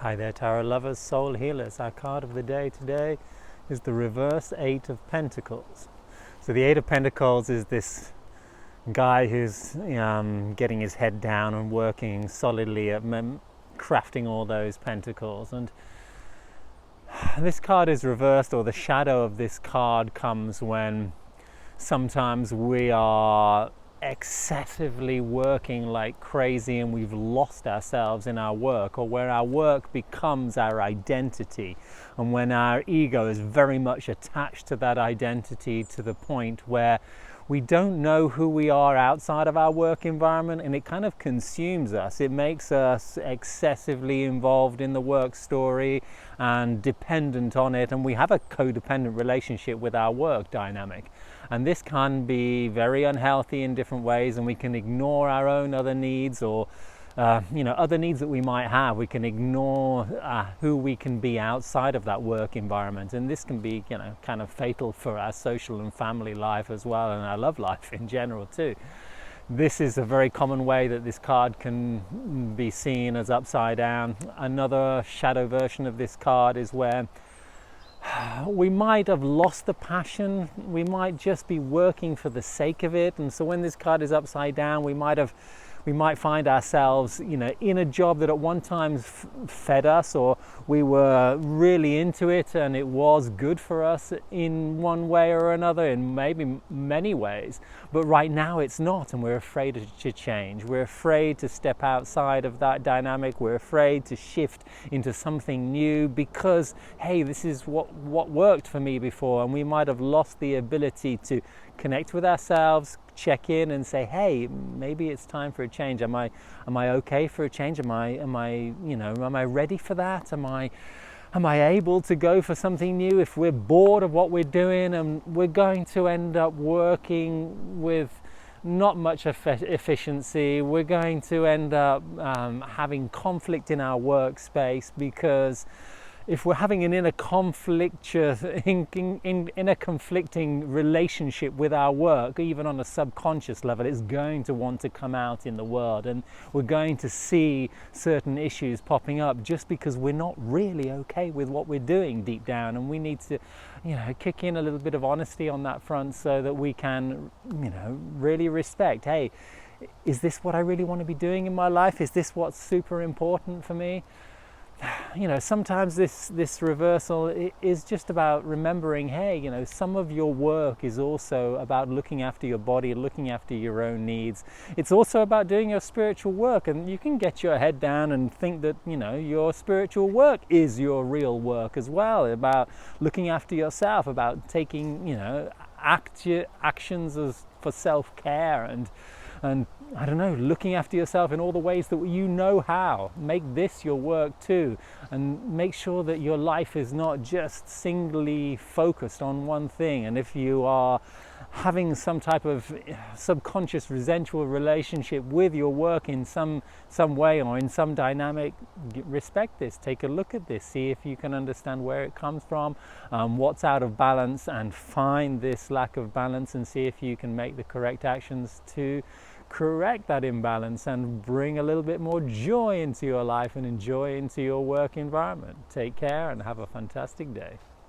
Hi there, tarot lovers, soul healers. Our card of the day today is the reverse Eight of Pentacles. So the Eight of Pentacles is this guy who's getting his head down and working solidly at crafting all those pentacles. And this card is reversed, or the shadow of this card comes when sometimes we are excessively working like crazy and we've lost ourselves in our work, or where our work becomes our identity, and when our ego is very much attached to that identity to the point where we don't know who we are outside of our work environment, and it kind of consumes us. It makes us excessively involved in the work story and dependent on it, and we have a codependent relationship with our work dynamic. And this can be very unhealthy in different ways, and we can ignore our own other needs, or other needs that we might have. We can ignore who we can be outside of that work environment, and this can be kind of fatal for our social and family life as well, and our love life in general too. This is a very common way that this card can be seen as upside down. Another shadow version of this card is where we might have lost the passion. We might just be working for the sake of it, and so when this card is upside down, we might find ourselves in a job that at one time fed us, or we were really into it and it was good for us in one way or another, in maybe many ways, but right now it's not, and we're afraid to change. We're afraid to step outside of that dynamic. We're afraid to shift into something new because, hey, this is what worked for me before, and we might have lost the ability to connect with ourselves, check in and say, hey, maybe it's time for a change. Am I okay for a change? Am I ready for that? Am I able to go for something new? If we're bored of what we're doing and we're going to end up working with not much efficiency, we're going to end up having conflict in our workspace, because if we're having an inner conflicting relationship with our work, even on a subconscious level, it's going to want to come out in the world, and we're going to see certain issues popping up just because we're not really okay with what we're doing deep down, and we need to kick in a little bit of honesty on that front so that we can really respect, hey, is this what I really want to be doing in my life? Is this what's super important for me? Sometimes this reversal is just about remembering, hey, some of your work is also about looking after your body, looking after your own needs. It's also about doing your spiritual work, and you can get your head down and think that, your spiritual work is your real work as well, about looking after yourself, about taking, actions for self-care and I don't know, looking after yourself in all the ways that you know how. Make this your work too, and make sure that your life is not just singly focused on one thing. And if you are having some type of subconscious resentful relationship with your work in some way or in some dynamic, respect this, take a look at this, see if you can understand where it comes from, what's out of balance, and find this lack of balance and see if you can make the correct actions to correct that imbalance and bring a little bit more joy into your life and enjoy into your work environment. Take care and have a fantastic day.